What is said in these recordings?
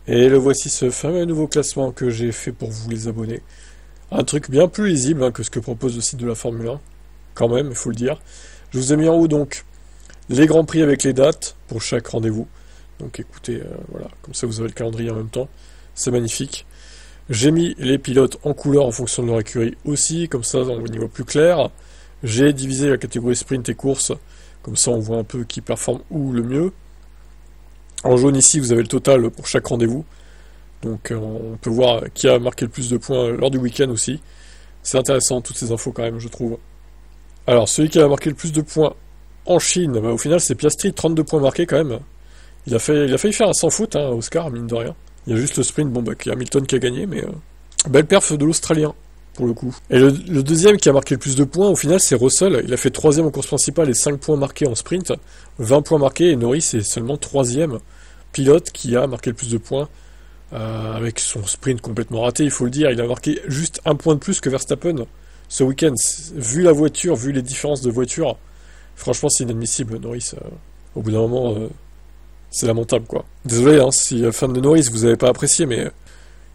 Et le voici ce fameux nouveau classement que j'ai fait pour vous les abonnés. Un truc bien plus lisible que ce que propose le site de la Formule 1, quand même, il faut le dire. Je vous ai mis en haut donc les grands prix avec les dates pour chaque rendez-vous. Donc écoutez, voilà, comme ça vous avez le calendrier en même temps. C'est magnifique. J'ai mis les pilotes en couleur en fonction de leur écurie aussi, comme ça on y voit plus clair. J'ai divisé la catégorie sprint et course, comme ça on voit un peu qui performe où le mieux. En jaune ici vous avez le total pour chaque rendez-vous. Donc on peut voir qui a marqué le plus de points lors du week-end aussi. C'est intéressant toutes ces infos quand même je trouve. Alors celui qui a marqué le plus de points en Chine, au final c'est Piastri, 32 points marqués quand même. Il a failli faire un sans faute, Oscar, mine de rien. Il y a juste le sprint, qui est Hamilton qui a gagné, mais belle perf de l'Australien, pour le coup. Et le deuxième qui a marqué le plus de points, au final, c'est Russell. Il a fait troisième en course principale et 5 points marqués en sprint. 20 points marqués, et Norris est seulement troisième pilote qui a marqué le plus de points, avec son sprint complètement raté, il faut le dire. Il a marqué juste un point de plus que Verstappen ce week-end. Vu la voiture, vu les différences de voiture, franchement, c'est inadmissible, Norris. Au bout d'un moment... c'est lamentable, quoi. Désolé, si fan de Norris, vous avez pas apprécié, mais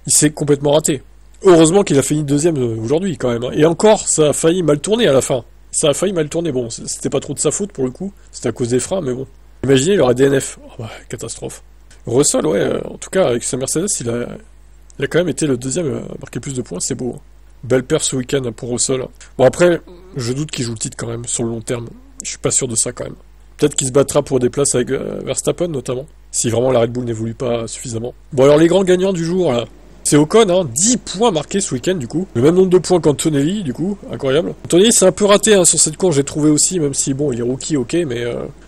il s'est complètement raté. Heureusement qu'il a fini deuxième aujourd'hui, quand même. Et encore, ça a failli mal tourner à la fin. Ça a failli mal tourner. Bon, c'était pas trop de sa faute, pour le coup. C'était à cause des freins, mais bon. Imaginez, il aurait DNF. Oh, catastrophe. Russell, ouais, en tout cas, avec sa Mercedes, il a quand même été le deuxième à marquer plus de points, c'est beau. Belle paire ce week-end pour Russell. Bon, après, je doute qu'il joue le titre, quand même, sur le long terme. Je suis pas sûr de ça, quand même. Peut-être qu'il se battra pour des places avec Verstappen, notamment, si vraiment la Red Bull n'évolue pas suffisamment. Bon, alors les grands gagnants du jour, là, c'est Ocon, 10 points marqués ce week-end, du coup. Le même nombre de points qu'Antonelli, du coup, incroyable. Antonelli, c'est un peu raté sur cette course, j'ai trouvé aussi, même si, bon, il est rookie, ok, mais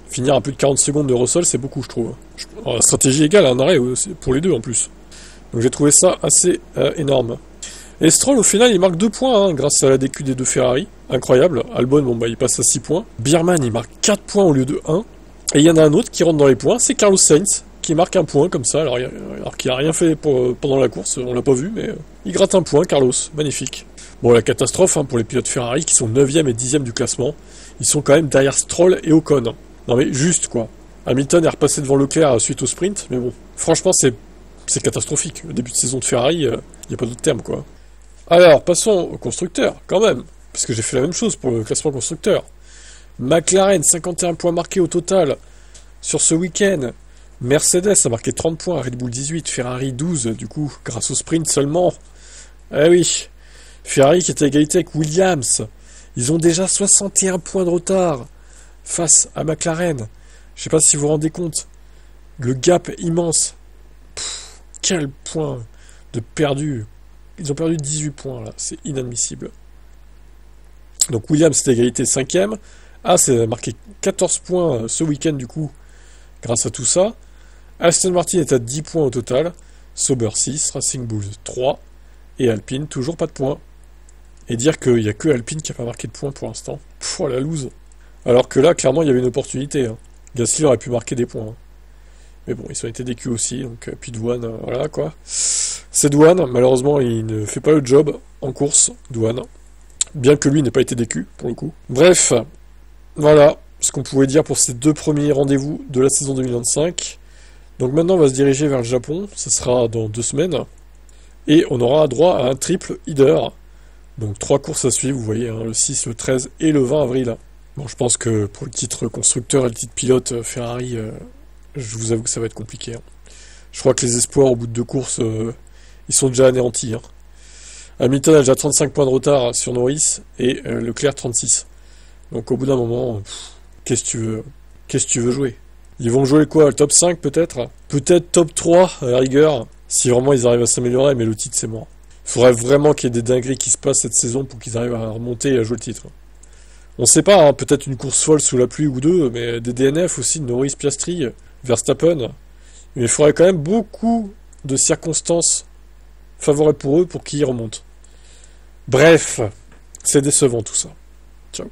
finir à plus de 40 secondes de Russell, c'est beaucoup, je trouve. La stratégie égale, un arrêt pour les deux, en plus. Donc j'ai trouvé ça assez énorme. Et Stroll, au final, il marque 2 points, grâce à la DQ des deux Ferrari. Incroyable. Albon, il passe à 6 points. Bierman, il marque 4 points au lieu de 1. Et il y en a un autre qui rentre dans les points, c'est Carlos Sainz, qui marque un point, comme ça, alors qu'il a rien fait pendant la course, on l'a pas vu, mais il gratte un point, Carlos. Magnifique. Bon, la catastrophe, pour les pilotes Ferrari, qui sont 9e et 10e du classement. Ils sont quand même derrière Stroll et Ocon. Non mais, juste, quoi. Hamilton est repassé devant Leclerc suite au sprint, mais bon, franchement, c'est catastrophique. Le début de saison de Ferrari, il n'y a pas d'autre terme, quoi. Alors, passons au constructeur, quand même, parce que j'ai fait la même chose pour le classement constructeur. McLaren, 51 points marqués au total sur ce week-end. Mercedes a marqué 30 points, Red Bull 18, Ferrari 12, du coup, grâce au sprint seulement. Eh oui, Ferrari qui est à égalité avec Williams. Ils ont déjà 61 points de retard face à McLaren. Je sais pas si vous vous rendez compte. Le gap est immense. Quel point de perdu. Ils ont perdu 18 points, là. C'est inadmissible. Donc Williams, c'est égalité 5e. C'est marqué 14 points ce week-end, du coup, grâce à tout ça. Aston Martin est à 10 points au total. Sauber 6, Racing Bulls 3. Et Alpine, toujours pas de points. Et dire qu'il n'y a que Alpine qui n'a pas marqué de points pour l'instant. Pfff, la loose. Alors que là, clairement, il y avait une opportunité. Gasly aurait pu marquer des points. Mais bon, ils ont été décus aussi, donc puis Douane, voilà quoi. C'est Douane, malheureusement il ne fait pas le job en course, Douane. Bien que lui n'ait pas été décu, pour le coup. Bref, voilà ce qu'on pouvait dire pour ces 2 premiers rendez-vous de la saison 2025. Donc maintenant on va se diriger vers le Japon, ce sera dans 2 semaines. Et on aura droit à un triple header. Donc 3 courses à suivre, vous voyez, le 6, le 13 et le 20 avril. Bon, je pense que pour le titre constructeur et le titre pilote Ferrari... je vous avoue que ça va être compliqué. Je crois que les espoirs au bout de 2 courses, ils sont déjà anéantis. Hamilton a déjà 35 points de retard sur Norris et Leclerc 36. Donc au bout d'un moment, qu'est-ce que tu veux jouer? Ils vont jouer quoi? Le top 5 peut-être? Peut-être top 3 à la rigueur, si vraiment ils arrivent à s'améliorer, mais le titre c'est mort. Il faudrait vraiment qu'il y ait des dingueries qui se passent cette saison pour qu'ils arrivent à remonter et à jouer le titre. On sait pas, peut-être une course folle sous la pluie ou 2, mais des DNF aussi, Norris, Piastri, Verstappen. Mais il faudrait quand même beaucoup de circonstances favorables pour eux pour qu'ils remontent. Bref, c'est décevant tout ça. Ciao.